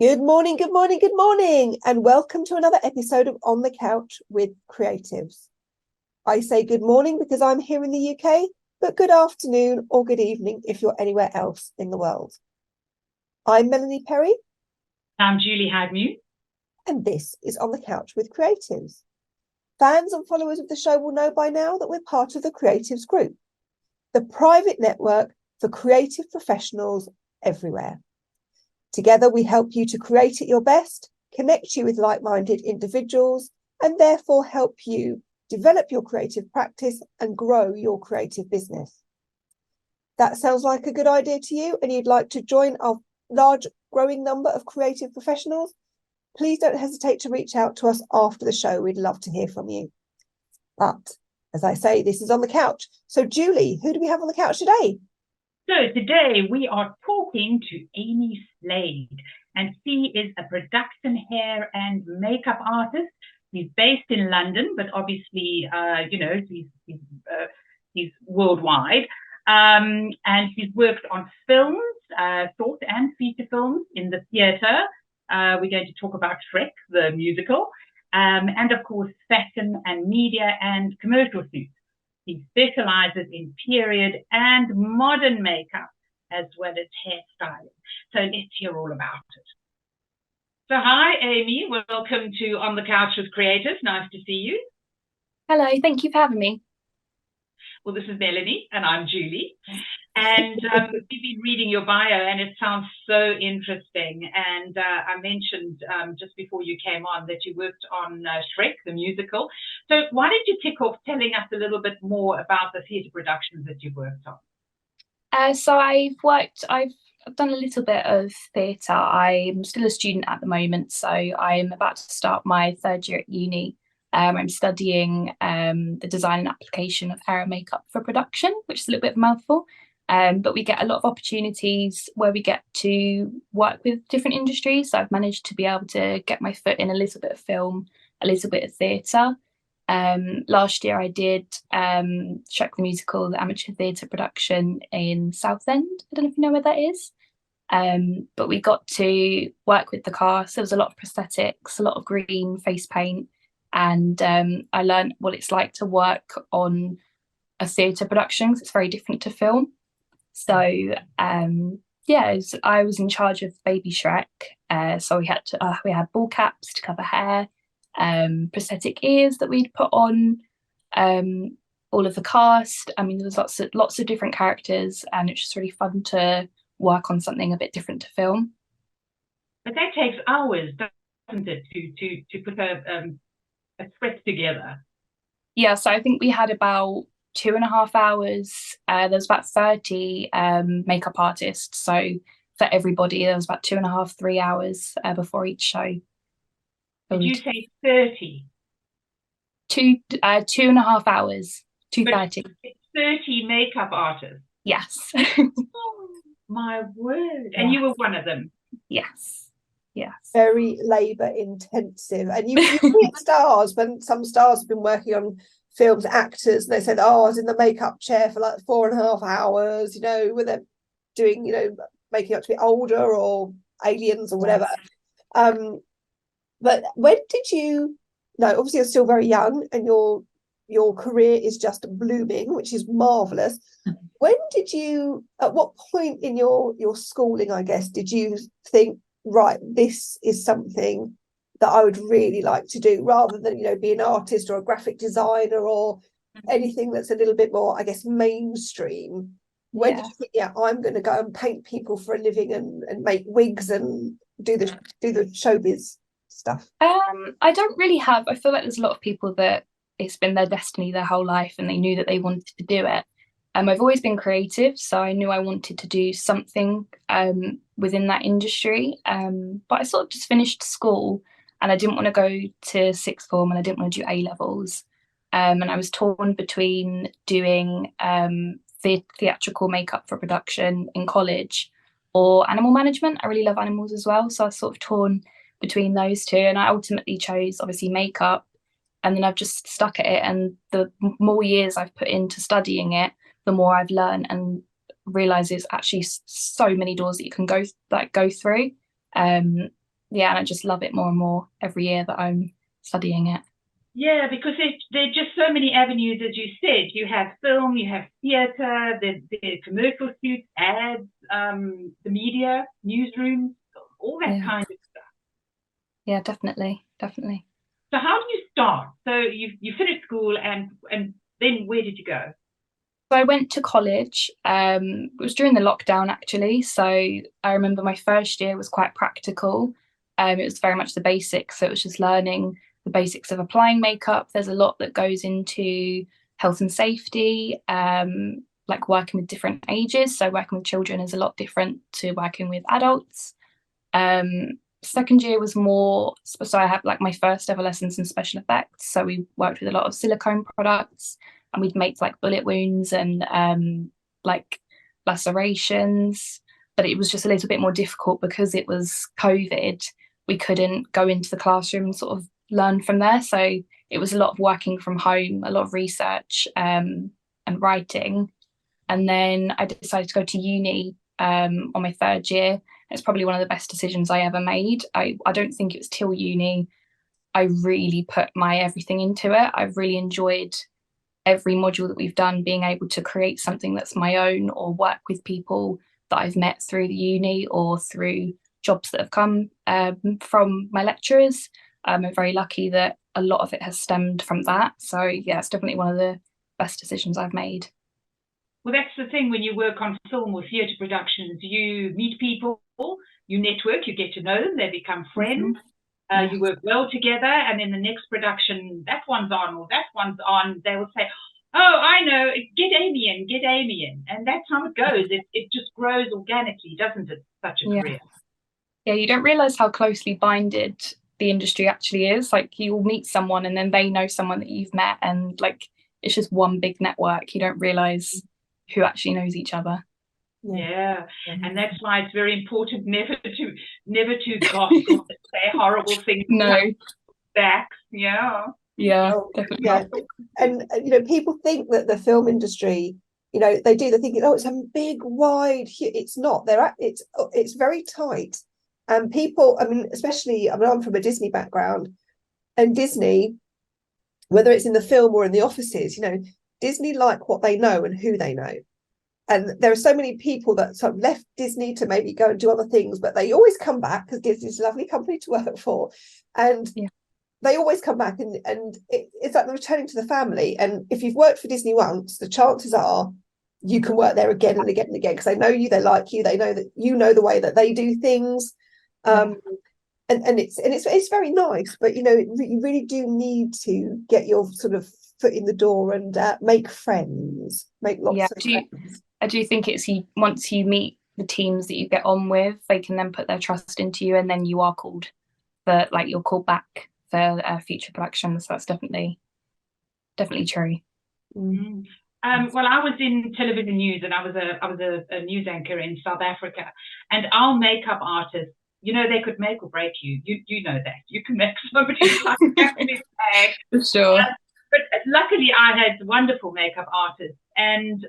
Good morning, good morning, good morning, and welcome to another episode of On the Couch with Creatives. I say good morning because I'm here in the UK, but good afternoon or good evening if you're anywhere else in the world. I'm Melanie Perry. I'm Julie Hadmew. And this is On the Couch with Creatives. Fans and followers of the show will know by now that we're part of the Creatives Group, the private network for creative professionals everywhere. Together, we help you to create at your best, connect you with like-minded individuals, and therefore help you develop your creative practice and grow your creative business. That sounds like a good idea to you, and you'd like to join our large growing number of creative professionals? Please don't hesitate to reach out to us after the show. We'd love to hear from you. But as I say, this is On the Couch. So Julie, who do we have on the couch today? So today we are talking to Amy Slade, and she is a production hair and makeup artist. She's based in London, but obviously, she's worldwide. And she's worked on films, short and feature films in the theatre. We're going to talk about Shrek, the musical, and of course, fashion and media and commercial shoots. He specialises in period and modern makeup, as well as hairstyling. So let's hear all about it. So hi, Amy. Welcome to On the Couch with Creatives. Nice to see you. Hello, thank you for having me. Well, this is Melanie, and I'm Julie. And we've been reading your bio, and it sounds so interesting. And I mentioned just before you came on that you worked on Shrek, the musical. So why don't you kick off telling us a little bit more about the theatre productions that you've worked on? So I've done a little bit of theatre. I'm still a student at the moment, so I'm about to start my third year at uni. I'm studying the design and application of hair and makeup for production, which is a little bit of a mouthful. But we get a lot of opportunities where we get to work with different industries. So I've managed to be able to get my foot in a little bit of film, a little bit of theatre. Last year I did Shrek the musical, the amateur theatre production in Southend. I don't know if you know where that is. But we got to work with the cast. There was a lot of prosthetics, a lot of green face paint. And I learned what it's like to work on a theatre production because it's very different to film. So I was in charge of Baby Shrek. So we had ball caps to cover hair, prosthetic ears that we'd put on, all of the cast. I mean, there was lots of different characters, and it's just really fun to work on something a bit different to film. But that takes hours, doesn't it, to put a script together? Yeah, so I think we had about 2.5 hours. There's about 30 makeup artists, so for everybody there was about 2.5, 3 hours before each show. Did you say 30? 2.5 hours, 2:30. 30 makeup artists? Yes. Oh, my word. And you were one of them? Yes. Very labour intensive. And you meet stars, when some stars have been working on films, actors, and they said, I was in the makeup chair for like 4.5 hours, with them doing, making up to be older or aliens or whatever. But when did you obviously you're still very young and your career is just blooming, which is marvellous. When did you, at what point in your schooling, I guess, did you think, right, this is something that I would really like to do, rather than, be an artist or a graphic designer or anything that's a little bit more, I guess, mainstream? When did you think, I'm going to go and paint people for a living and make wigs and do the showbiz stuff? I don't really have. I feel like there's a lot of people that it's been their destiny their whole life and they knew that they wanted to do it. I've always been creative, so I knew I wanted to do something within that industry. But I sort of just finished school and I didn't want to go to sixth form and I didn't want to do A levels. And I was torn between doing theatrical makeup for production in college or animal management. I really love animals as well. So I was sort of torn between those two. And I ultimately chose, obviously, makeup. And then I've just stuck at it. And the more years I've put into studying it, the more I've learned and realised there's actually so many doors that you can go through. yeah, and I just love it more and more every year that I'm studying it. Yeah, because there are just so many avenues, as you said. You have film, you have theatre, the commercial shoots, ads, the media, newsrooms, all that kind of stuff. Yeah, definitely. So how do you start? So you finished school, and then where did you go? So I went to college. It was during the lockdown, actually. So I remember my first year was quite practical. It was very much the basics. So it was just learning the basics of applying makeup. There's a lot that goes into health and safety, like working with different ages. So working with children is a lot different to working with adults. Second year was more, so I had like my first ever lessons in special effects. So we worked with a lot of silicone products, and we'd make like bullet wounds and like lacerations. But it was just a little bit more difficult because it was COVID. We couldn't go into the classroom and sort of learn from there. So it was a lot of working from home, a lot of research and writing. And then I decided to go to uni on my third year. It's probably one of the best decisions I ever made. I don't think it was till uni I really put my everything into it. I've really enjoyed every module that we've done, being able to create something that's my own or work with people that I've met through the uni or through jobs that have come from my lecturers. I'm very lucky that a lot of it has stemmed from that. So yeah, it's definitely one of the best decisions I've made. Well, that's the thing when you work on film or theatre productions, you meet people, you network, you get to know them, they become friends, you work well together, and then the next production, that one's on or that one's on, they will say, oh, I know, get Amy in. And that's how it goes. It just grows organically, doesn't it? Such a career. Yeah, you don't realise how closely binded the industry actually is. Like you'll meet someone and then they know someone that you've met, and like it's just one big network. You don't realise who actually knows each other. Yeah. And that's why it's very important never to gossip and say horrible things. No. Backs. Yeah. Yeah, Oh, definitely. Yeah. And people think that the film industry, they're thinking, oh, it's a big, wide. It's not. It's very tight. And people, especially, I'm from a Disney background, and Disney, whether it's in the film or in the offices, Disney like what they know and who they know. And there are so many people that sort of left Disney to maybe go and do other things, but they always come back because Disney's a lovely company to work for. And they always come back, and it's like returning to the family. And if you've worked for Disney once, the chances are you can work there again and again and again because they know you, they like you, they know that you know the way that they do things. And it's very nice, but you really do need to get your sort of foot in the door and make friends, make lots of friends. I do think it's once you meet the teams that you get on with, they can then put their trust into you, and then you are called you're called back for future productions. So that's definitely true. Well, I was in television news, and I was a news anchor in South Africa, and our makeup artists, they could make or break you. You know that. You can make somebody bag. For sure. But luckily, I had wonderful makeup artists, and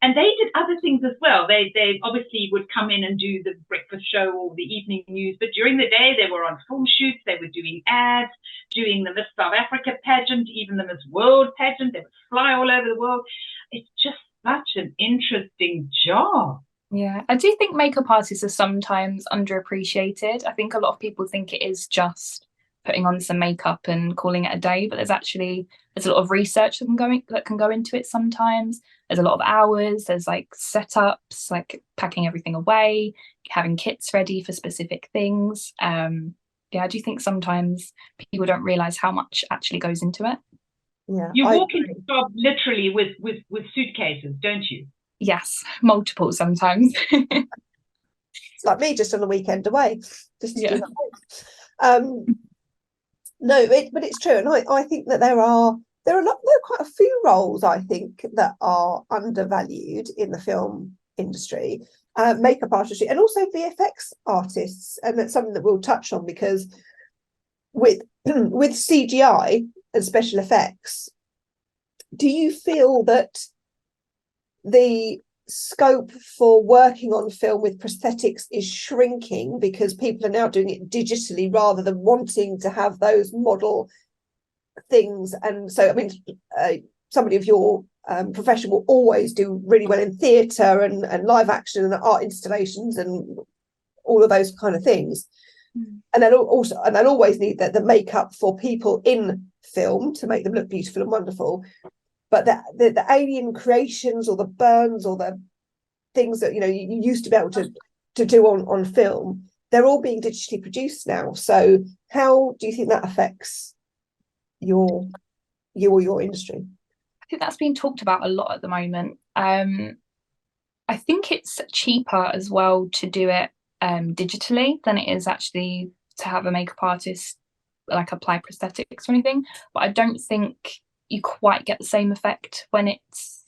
they did other things as well. They obviously would come in and do the breakfast show or the evening news, but during the day they were on film shoots. They were doing ads, doing the Miss South Africa pageant, even the Miss World pageant. They would fly all over the world. It's just such an interesting job. Yeah, I do think makeup artists are sometimes underappreciated. I think a lot of people think it is just putting on some makeup and calling it a day, but there's a lot of research that can go into it sometimes. There's a lot of hours, there's like setups, like packing everything away, having kits ready for specific things. I do think sometimes people don't realise how much actually goes into it. Yeah, you walk into the job literally with suitcases, don't you? Yes, multiple sometimes. It's like me just on a weekend away, just to do that. No, but it's true, and I think that there are quite a few roles I think that are undervalued in the film industry, makeup artistry, and also VFX artists, and that's something that we'll touch on because with CGI and special effects, do you feel that the scope for working on film with prosthetics is shrinking because people are now doing it digitally rather than wanting to have those model things. And so, I mean, somebody of your profession will always do really well in theatre and live action and art installations and all of those kind of things. And they'll always need the makeup for people in film to make them look beautiful and wonderful. But the alien creations or the burns or the things that, you know, you used to be able to do on film, they're all being digitally produced now. So how do you think that affects you or your industry? I think that's being talked about a lot at the moment. I think it's cheaper as well to do it digitally than it is actually to have a makeup artist like apply prosthetics or anything. But I don't think you quite get the same effect when it's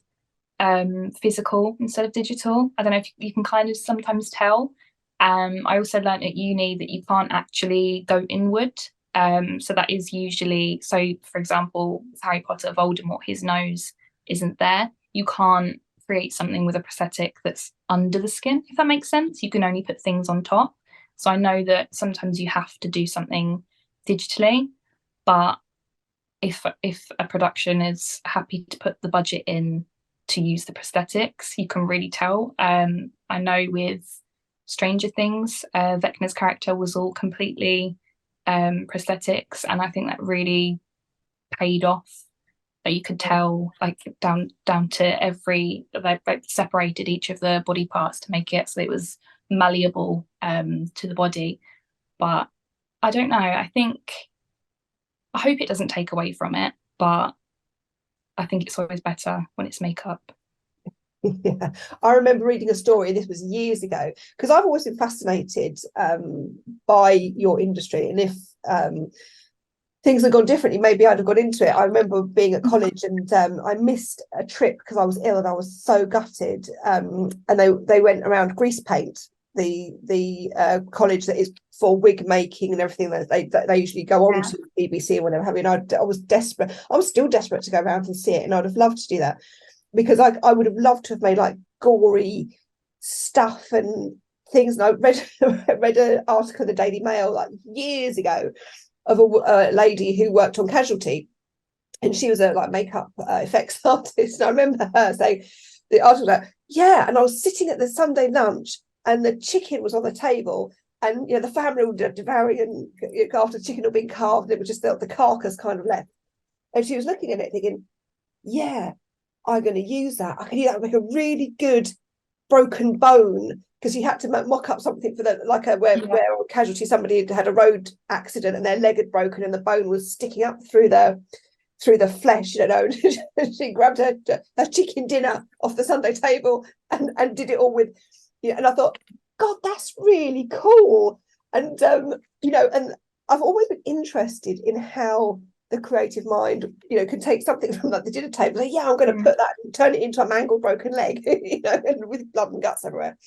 physical instead of digital. I don't know if you can kind of sometimes tell. I also learned at uni that you can't actually go inward. So that is usually, so for example, Harry Potter, Voldemort, his nose isn't there. You can't create something with a prosthetic that's under the skin, if that makes sense. You can only put things on top. So I know that sometimes you have to do something digitally, but if a production is happy to put the budget in to use the prosthetics, you can really tell. I know with Stranger Things, Vecna's character was all completely prosthetics, and I think that really paid off. That you could tell, like down to every, they separated each of the body parts to make it so it was malleable to the body. But I don't know. I hope it doesn't take away from it, but I think it's always better when it's makeup. Yeah, I remember reading a story, this was years ago, because I've always been fascinated by your industry, and if things had gone differently, maybe I'd have got into it. I remember being at college and I missed a trip because I was ill and I was so gutted. And they went around grease paint, the college that is for wig making and everything that they usually go on to BBC and whatever have you. And I was desperate. I was still desperate to go around and see it, and I'd have loved to do that because I would have loved to have made like gory stuff and things. And I read an article in the Daily Mail like years ago of a lady who worked on Casualty, and she was a like makeup effects artist. And I remember her saying, the article was like, yeah, and I was sitting at the Sunday lunch and the chicken was on the table, and you know the family were devouring, and after the chicken had been carved, it was just the carcass kind of left, and she was looking at it thinking, yeah, I'm going to use that. I can use that to make a really good broken bone, because he had to mock up something for where on Casualty somebody had a road accident and their leg had broken and the bone was sticking up through the flesh, you know. She grabbed her chicken dinner off the Sunday table and did it all with, you know, and I thought, God, that's really cool. And you know, and I've always been interested in how the creative mind, you know, can take something from like the dinner table, say, yeah, I'm going to put that and turn it into a mangled broken leg, you know, and with blood and guts everywhere.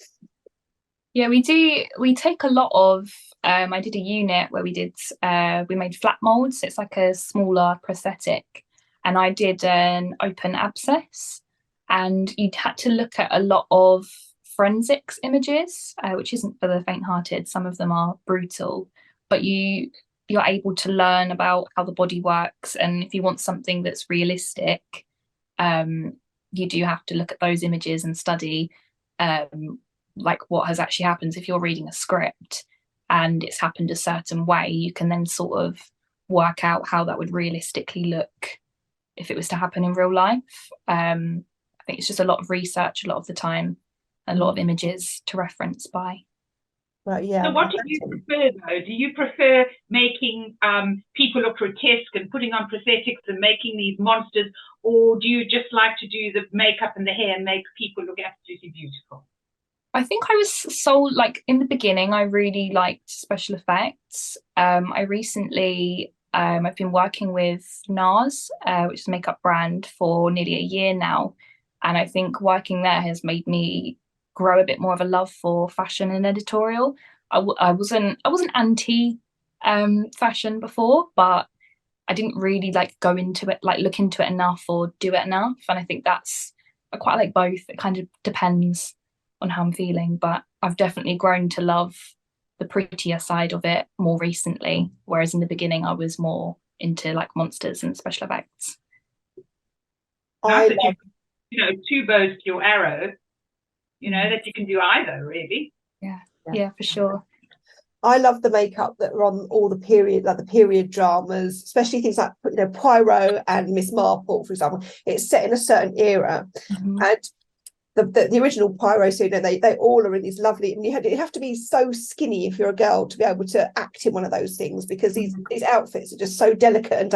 Yeah, we do. We take a lot of. I did a unit where we made flat molds. It's like a smaller prosthetic, and I did an open abscess, and you'd had to look at a lot of forensics images, which isn't for the faint-hearted. Some of them are brutal, but you're able to learn about how the body works, and if you want something that's realistic, you do have to look at those images and study like what has actually happened. If you're reading a script and it's happened a certain way, you can then sort of work out how that would realistically look if it was to happen in real life. I think it's just a lot of research a lot of the time, a lot of images to reference by. Right, yeah. So what do you prefer though? Do you prefer making people look grotesque and putting on prosthetics and making these monsters, or do you just like to do the makeup and the hair and make people look absolutely beautiful? I think I was sold, like in the beginning, I really liked special effects. I recently, I've been working with NARS, which is a makeup brand, for nearly a year now. And I think working there has made me grow a bit more of a love for fashion and editorial. I wasn't anti fashion before, but I didn't really like go into it, like look into it enough or do it enough. And I think that's quite like both. It kind of depends on how I'm feeling, but I've definitely grown to love the prettier side of it more recently, whereas in the beginning I was more into like monsters and special effects. Nice that two bows to your arrow, that you can do either, really. Yeah, for sure. I love the makeup that are on all the period dramas, especially things like Poirot and Miss Marple, for example. It's set in a certain era, and the original Poirot, so they all are in these lovely, and you have to be so skinny if you're a girl to be able to act in one of those things, because these outfits are just so delicate, and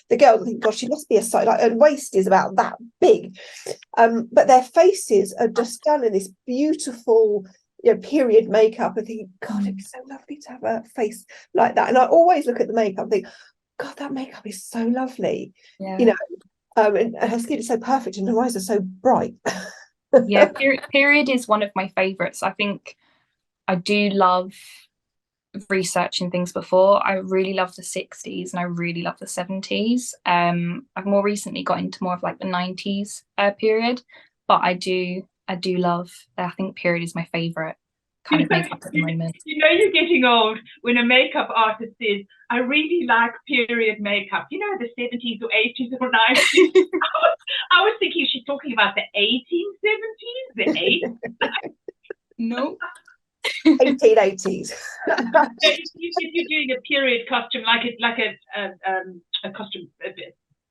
the girls think, gosh, she must be a size, like her waist is about that big, but their faces are just done in this beautiful period makeup. I think, God, it'd be so lovely to have a face like that. And I always look at the makeup and think, God, that makeup is so lovely. And her skin is so perfect and her eyes are so bright. Yeah, period is one of my favorites. I think I do love researching things before. I really love the 60s and I really love the 70s. I've more recently got into more of like the 90s period, but I do love, I think period is my favorite kind of makeup at the moment. You're getting old when a makeup artist says, I really like period makeup. The 70s or 80s or 90s. I was thinking she's talking about the 1870s, the 80s. No. 1880s. You're doing a period costume, like a costume, a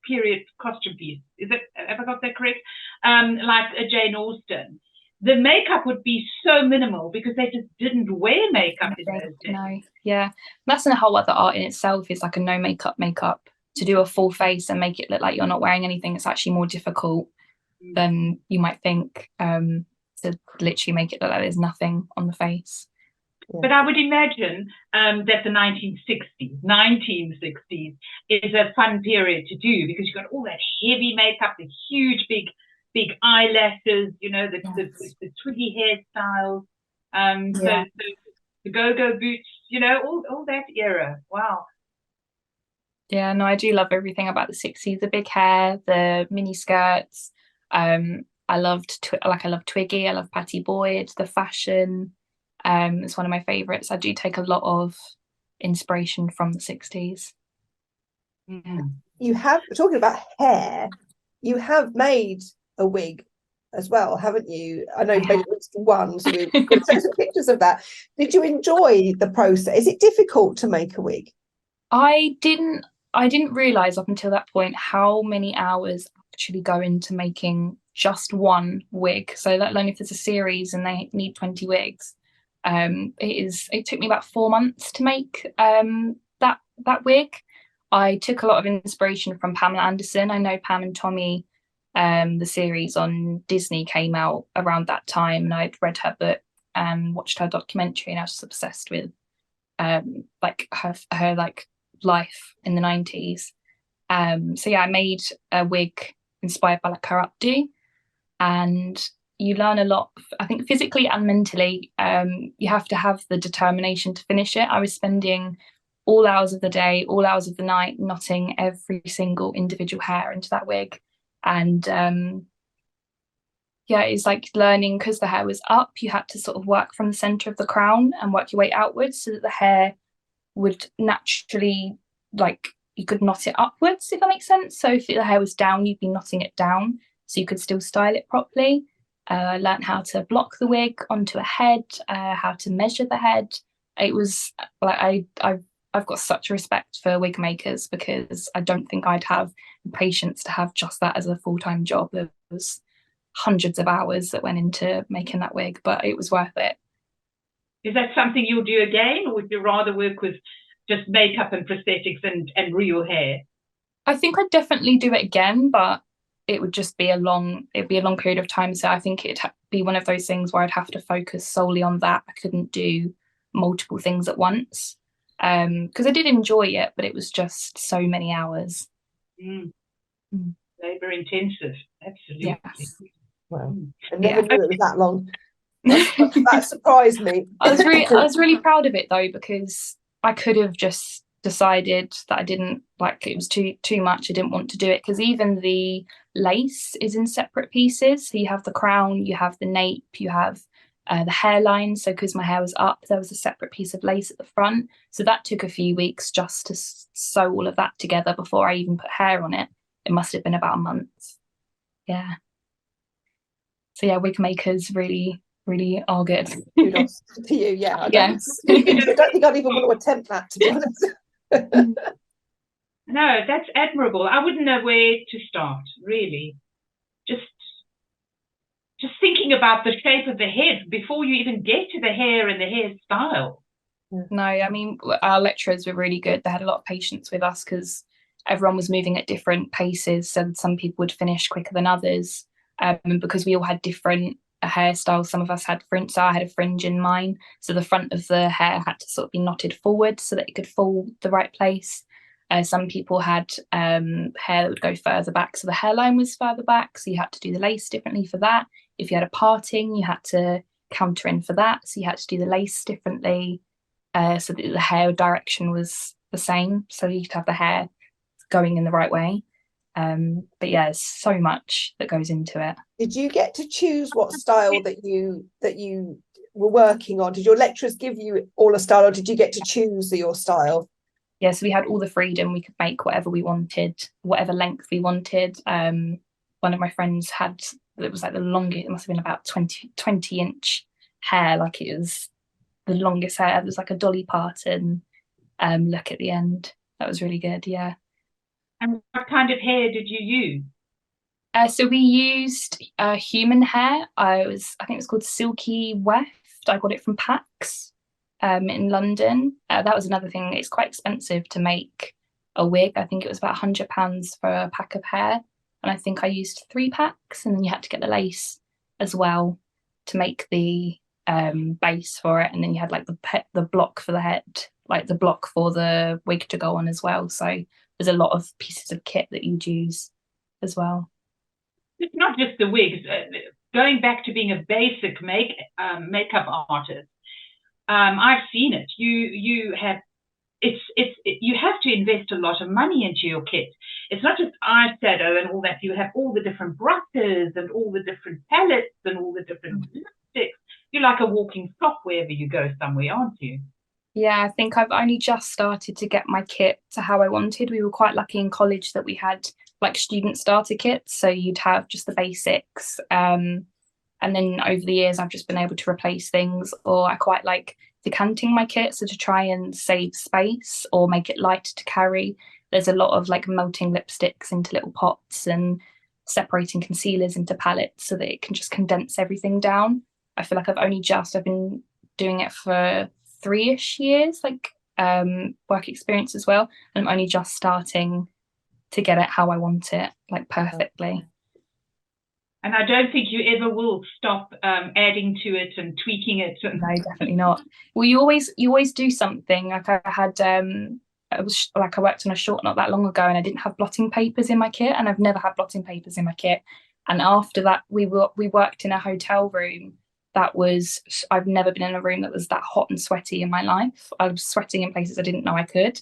period costume piece. Is it? Have I got that correct? Like a Jane Austen. The makeup would be so minimal because they just didn't wear makeup in those days. No, yeah, that's a whole other art in itself. Is like a no makeup to do a full face and make it look like you're not wearing anything. It's actually more difficult than you might think, to literally make it look like there's nothing on the face. But I would imagine that the 1960s is a fun period to do, because you've got all that heavy makeup, the huge big eyelashes, the twiggy hairstyles, so the go-go boots, all that era. Wow. Yeah, no, I do love everything about the 60s, the big hair, the mini skirts. I love Twiggy, I love Patty Boyd, the fashion. It's one of my favorites. I do take a lot of inspiration from the 60s. You have, talking about hair, you have made a wig as well, haven't you? I know you made at least one, so we've got some pictures of that. Did you enjoy the process? Is it difficult to make a wig? I didn't realise up until that point how many hours actually go into making just one wig. So let alone if there's a series and they need 20 wigs. It took me about 4 months to make that wig. I took a lot of inspiration from Pamela Anderson. I know Pam and Tommy, the series on Disney came out around that time, and I'd read her book and watched her documentary, and I was obsessed with like her like life in the 90s. So yeah, I made a wig inspired by like her updo, and you learn a lot, I think, physically and mentally. You have to have the determination to finish it. I was spending all hours of the day, all hours of the night, knotting every single individual hair into that wig. And it's like learning, because the hair was up, you had to sort of work from the center of the crown and work your way outwards so that the hair would naturally, like, you could knot it upwards, if that makes sense. So if the hair was down, you'd be knotting it down so you could still style it properly. I learned how to block the wig onto a head, how to measure the head. It was like I've got such respect for wig makers, because I don't think I'd have the patience to have just that as a full-time job. There was hundreds of hours that went into making that wig, but it was worth it. Is that something you'll do again, or would you rather work with just makeup and prosthetics and real hair? I think I'd definitely do it again, but it would just be a long period of time. So I think it'd be one of those things where I'd have to focus solely on that. I couldn't do multiple things at once, because I did enjoy it, but it was just so many hours. Labor intensive, absolutely. Yes. Well, I never knew it was that long. That surprised me. I was really proud of it though, because I could have just decided that I didn't, like, it was too much, I didn't want to do it, because even the lace is in separate pieces. So you have the crown, you have the nape, you have the hairline. So because my hair was up, there was a separate piece of lace at the front. So that took a few weeks just to sew all of that together before I even put hair on it. It must have been about a month. Yeah. So yeah, wig makers really are good. Kudos to you. Yeah. I don't think I'd even want to attempt that, to be honest. No, that's admirable. I wouldn't know where to start, really. Just thinking about the shape of the head before you even get to the hair and the hairstyle. No, I mean, our lecturers were really good. They had a lot of patience with us because everyone was moving at different paces. So some people would finish quicker than others. And because we all had different hairstyles, some of us had fringe. So I had a fringe in mine. So the front of the hair had to sort of be knotted forward so that it could fall the right place. Some people had hair that would go further back. So the hairline was further back. So you had to do the lace differently for that. If you had a parting, you had to counter in for that. So you had to do the lace differently so that the hair direction was the same. So you could have the hair going in the right way. But yeah, there's so much that goes into it. Did you get to choose what style that you were working on? Did your lecturers give you all a style, or did you get to choose your style? Yeah, so we had all the freedom. We could make whatever we wanted, whatever length we wanted. One of my friends had, it was like the longest, it must have been about 20-inch hair, like it was the longest hair. It was like a Dolly Parton look at the end. That was really good, yeah. And what kind of hair did you use? So we used human hair. I think it was called Silky Weft. I got it from Pax in London. That was another thing. It's quite expensive to make a wig. I think it was about £100 for a pack of hair. And I think I used 3 packs, and then you had to get the lace as well to make the base for it. And then you had like the block for the head, like the block for the wig to go on as well. So there's a lot of pieces of kit that you'd use as well. It's not just the wigs. Going back to being a basic makeup artist, I've seen it. You have to invest a lot of money into your kit. It's not just eyeshadow and all that. You have all the different brushes and all the different palettes and all the different lipsticks. You're like a walking shop wherever you go somewhere, aren't you? Yeah, I think I've only just started to get my kit to how I wanted. We were quite lucky in college that we had like student starter kits. So you'd have just the basics. And then over the years, I've just been able to replace things, or I quite like decanting my kit. So to try and save space or make it lighter to carry, there's a lot of like melting lipsticks into little pots and separating concealers into palettes so that it can just condense everything down. I feel like I've been doing it for 3-ish years, like work experience as well. And I'm only just starting to get it how I want it, like perfectly. And I don't think you ever will stop adding to it and tweaking it. No, definitely not. Well, you always do something. Like I had, I worked on a short not that long ago, and I didn't have blotting papers in my kit, and I've never had blotting papers in my kit. And after that, we worked in a hotel room. I've never been in a room that was that hot and sweaty in my life. I was sweating in places I didn't know I could.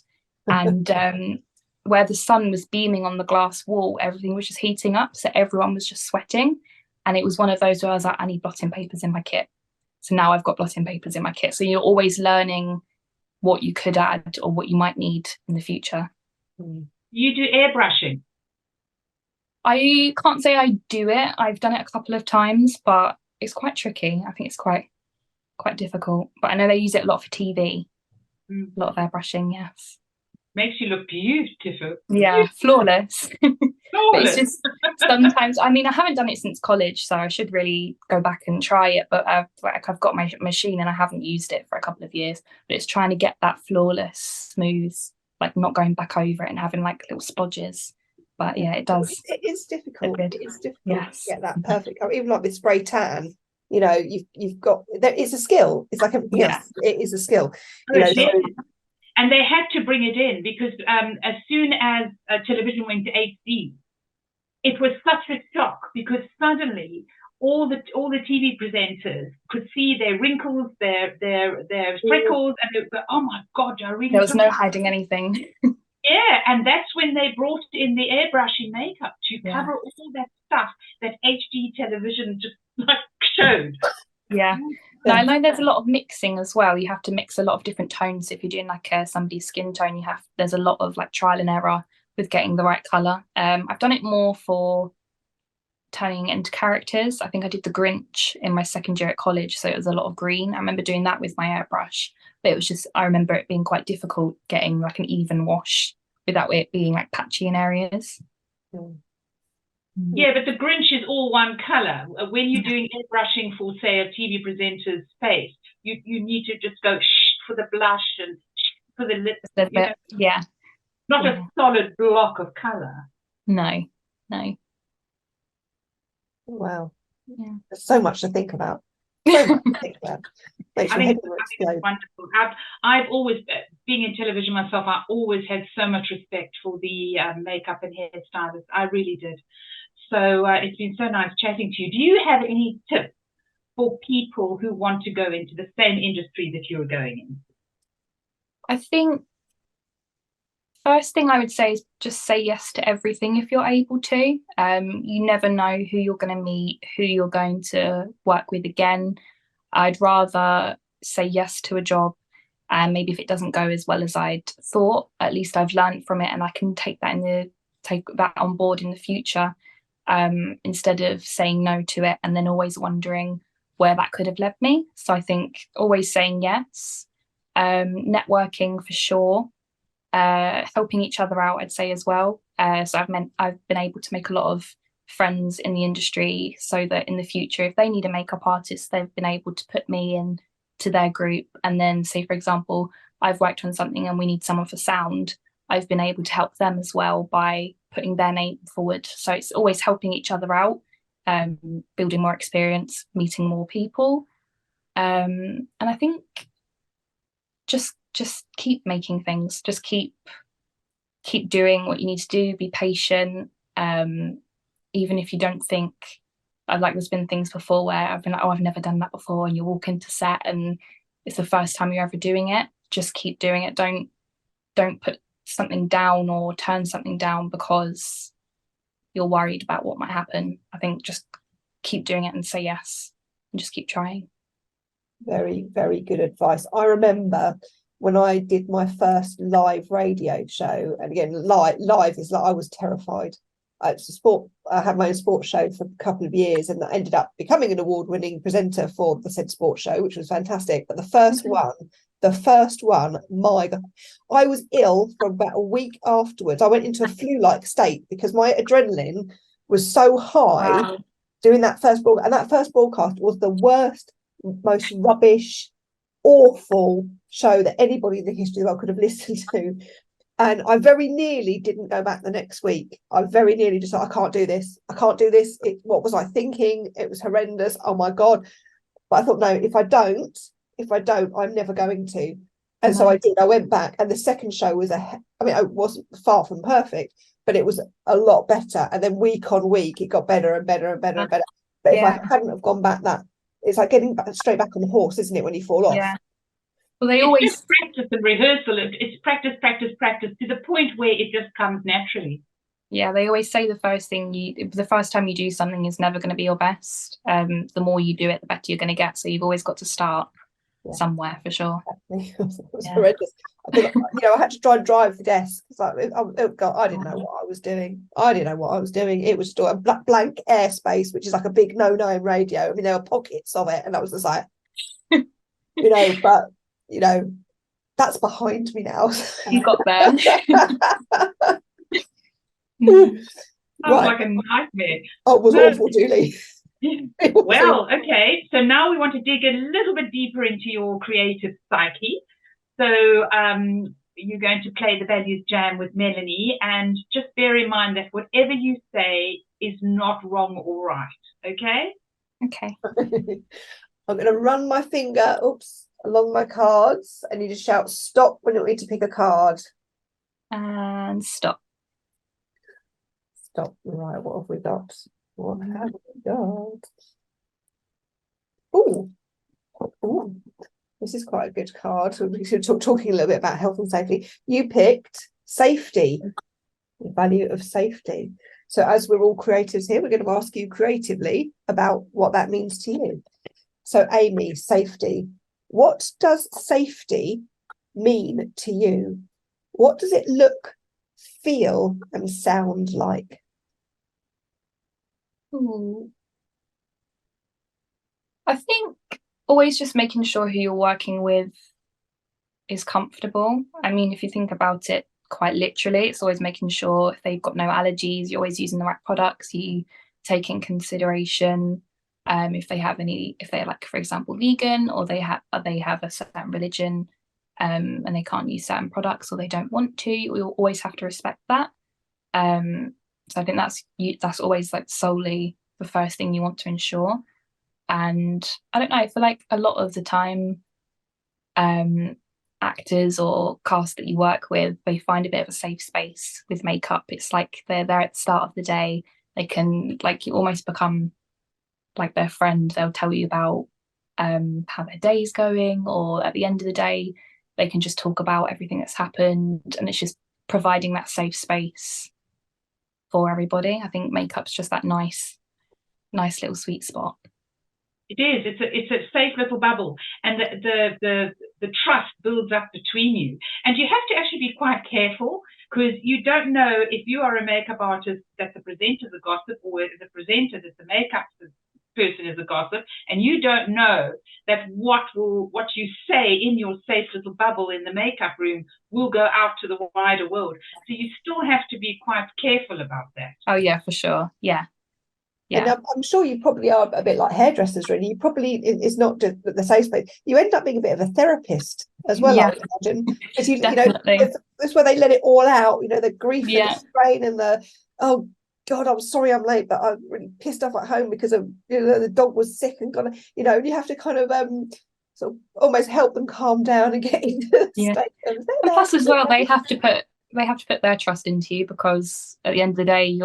And where the sun was beaming on the glass wall, everything was just heating up. So everyone was just sweating. And it was one of those where I was like, I need blotting papers in my kit. So now I've got blotting papers in my kit. So you're always learning what you could add or what you might need in the future. You do airbrushing? I can't say I do it. I've done it a couple of times, but it's quite tricky. I think it's quite difficult. But I know they use it a lot for TV. A lot of airbrushing, yes. Makes you look beautiful. Yeah, flawless. But it's just sometimes, I mean, I haven't done it since college, so I should really go back and try it. But I've got my machine and I haven't used it for a couple of years. But it's trying to get that flawless, smooth, like not going back over it and having like little splodges. But yeah, it does. It is difficult. It's difficult yes. to get that perfect. Even like with spray tan, you know, you've got, there is a skill. It's like everything else. It is a skill. You know, so, and they had to bring it in because as soon as television went to HD, it was such a shock because suddenly all the TV presenters could see their wrinkles, their freckles, and they were, oh my God, I really. There was no hiding anything. Yeah, and that's when they brought in the airbrushing makeup to cover all that stuff that HD television just like showed. Yeah. No, I know there's a lot of mixing as well. You have to mix a lot of different tones. If you're doing like somebody's skin tone, there's a lot of like trial and error with getting the right colour. I've done it more for turning into characters. I think I did the Grinch in my second year at college, so it was a lot of green. I remember doing that with my airbrush, but it was just, I remember it being quite difficult getting like an even wash without it being like patchy in areas. Yeah, but the Grinch is all one colour. When you're doing airbrushing for, say, a TV presenter's face, you need to just go for the blush and for the lips. Yeah. Not a solid block of colour. No. Wow. Yeah. There's so much to think about. So much to think about. Makes your head explode. Wonderful. I've always, being in television myself, I always had so much respect for the makeup and hairstylists. I really did. So it's been so nice chatting to you. Do you have any tips for people who want to go into the same industry that you're going in? I think first thing I would say is just say yes to everything if you're able to. You never know who you're going to meet, who you're going to work with again. I'd rather say yes to a job, and maybe if it doesn't go as well as I'd thought, at least I've learned from it and I can take that on board in the future, instead of saying no to it and then always wondering where that could have led me. So I think always saying yes, networking for sure. Helping each other out, I'd say as well. So I've been able to make a lot of friends in the industry, so that in the future, if they need a makeup artist, they've been able to put me in to their group. And then, say for example, I've worked on something and we need someone for sound, I've been able to help them as well by putting their name forward. So it's always helping each other out, building more experience, meeting more people, and I think just keep making things, just keep doing what you need to do, be patient, even if you don't think, like there's been things before where I've been like, oh, I've never done that before, and you walk into set and it's the first time you're ever doing it. Just keep doing it. Don't put something down or turn something down because you're worried about what might happen. I think just keep doing it and say yes and just keep trying. Very, very good advice. I remember when I did my first live radio show, and again, live is like, I was terrified. It's a sport. I had my own sports show for a couple of years, and I ended up becoming an award-winning presenter for the said sports show, which was fantastic. But the first one, my God, I was ill for about a week afterwards. I went into a flu-like state because my adrenaline was so high doing that first broadcast, and that first broadcast was the worst, most rubbish, awful show that anybody in the history of the world could have listened to. And I very nearly didn't go back the next week. I very nearly just thought, I can't do this. What was I thinking? It was horrendous. Oh my God. But I thought, no, if I don't, I'm never going to. And so I did. I went back, and the second show was it wasn't far from perfect, but it was a lot better. And then week on week, it got better and better and better and better. But if I hadn't have gone back, it's like getting straight back on the horse, isn't it, when you fall off? Yeah. Well, they always just practice and rehearsal. It's practice to the point where it just comes naturally. Yeah, they always say the first time you do something is never going to be your best. The more you do it, the better you're going to get. So you've always got to start somewhere for sure. It was horrendous. I had to try and drive the desk. It's like, oh God, I didn't know what I was doing. It was still a blank airspace, which is like a big no-no in radio. I mean, there were pockets of it, and I was just like, that's behind me now. You got there. Sounds like a nightmare. Oh, it was awful, Julie. Well, okay. So now we want to dig a little bit deeper into your creative psyche. So you're going to play the Values Jam with Melanie, and just bear in mind that whatever you say is not wrong or right. Okay? Okay. I'm going to run my finger, along my cards, and you just shout stop when you want me to pick a card. And stop. Stop. Right, what have we got? This is quite a good card. We're talking a little bit about health and safety. You picked Safety, the value of safety. So as we're all creatives here, we're going to ask you creatively about what that means to you. So Amy, safety. What does safety mean to you? What does it look, feel, and sound like? Ooh. I think always just making sure who you're working with is comfortable. I mean, if you think about it quite literally, it's always making sure if they've got no allergies, you're always using the right products, you take in consideration if they're like, for example, vegan, or they have a certain religion and they can't use certain products, or they don't want to, you'll always have to respect that. So I think that's always like solely the first thing you want to ensure. And I don't know, I feel like a lot of the time actors or cast that you work with, they find a bit of a safe space with makeup. It's like they're there at the start of the day. They can, like, you almost become like their friend. They'll tell you about how their day's going, or at the end of the day they can just talk about everything that's happened, and it's just providing that safe space for everybody. I think makeup's just that nice little sweet spot. It is. It's a safe little bubble, and the trust builds up between you. And you have to actually be quite careful, because you don't know if you are a makeup artist that the presenter's a gossip, or the presenter that the makeup person is a gossip, and you don't know that what you say in your safe little bubble in the makeup room will go out to the wider world. So you still have to be quite careful about that. Oh yeah, for sure. Yeah. And I'm sure you probably are a bit like hairdressers, really. You probably, it's not just the safe space. You end up being a bit of a therapist as well, I would imagine. Because you know, that's where they let it all out, you know, the grief and the strain and the, oh God, I'm sorry I'm late, but I'm really pissed off at home because of, you know, the dog was sick and gone, you know, and you have to kind of sort of almost help them calm down and get into the state. And plus as well, they have to put their trust into you, because at the end of the day,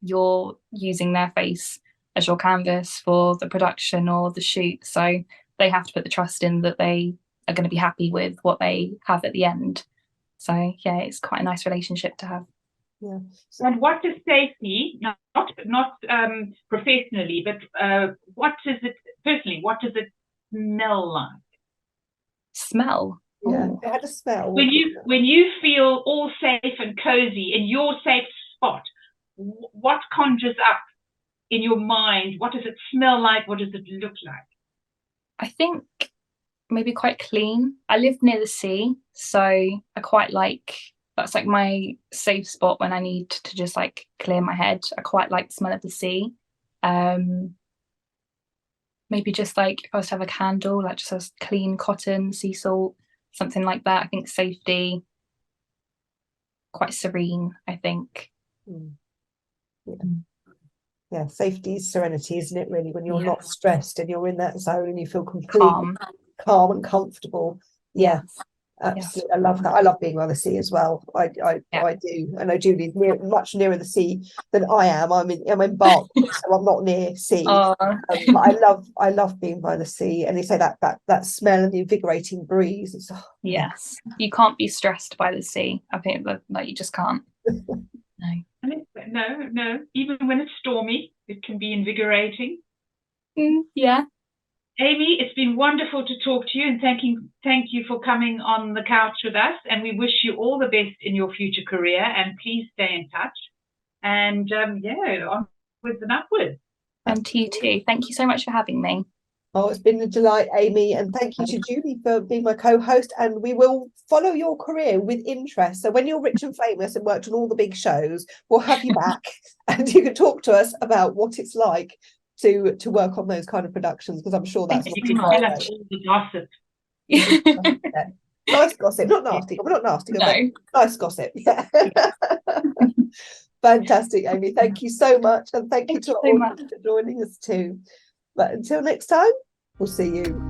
you're using their face as your canvas for the production or the shoot. So they have to put the trust in that they are going to be happy with what they have at the end. So yeah, it's quite a nice relationship to have. Yeah. And what does safety, not professionally, but what does it personally? What does it smell like? Smell. Yeah, it had a smell. When you feel all safe and cozy in your safe spot, what conjures up in your mind? What does it smell like? What does it look like? I think maybe quite clean. I live near the sea, so I quite like, that's like my safe spot when I need to just like clear my head. I quite like the smell of the sea. Maybe just like if I was to have a candle, like just a clean cotton, sea salt, something like that. I think safety, quite serene, I think. Yeah, safety is serenity, isn't it, really, when you're not stressed and you're in that zone and you feel completely calm and comfortable. Absolutely. I love that. I love being by the sea as well. I do. I know Julie's much nearer the sea than I am. I'm in Bath, so I'm not near sea. But I love being by the sea, and they say that smell and the invigorating breeze. It's, yes, you can't be stressed by the sea. I think that you just can't. No. Even when it's stormy, it can be invigorating. Yeah. Amy, it's been wonderful to talk to you, and thank you for coming on the couch with us. And we wish you all the best in your future career. And please stay in touch. And onwards and upwards. And to you too. Thank you so much for having me. Oh, it's been a delight, Amy, and thank you to Julie for being my co-host. And we will follow your career with interest. So when you're rich and famous and worked on all the big shows, we'll have you back, and you can talk to us about what it's like to work on those kind of productions, because I'm sure that's you can tell us all the gossip. Nice gossip, not nasty. We're not nasty, no. Nice gossip. Yeah. Fantastic, Amy. Thank you so much, and thank you to all for joining us too. But until next time, we'll see you.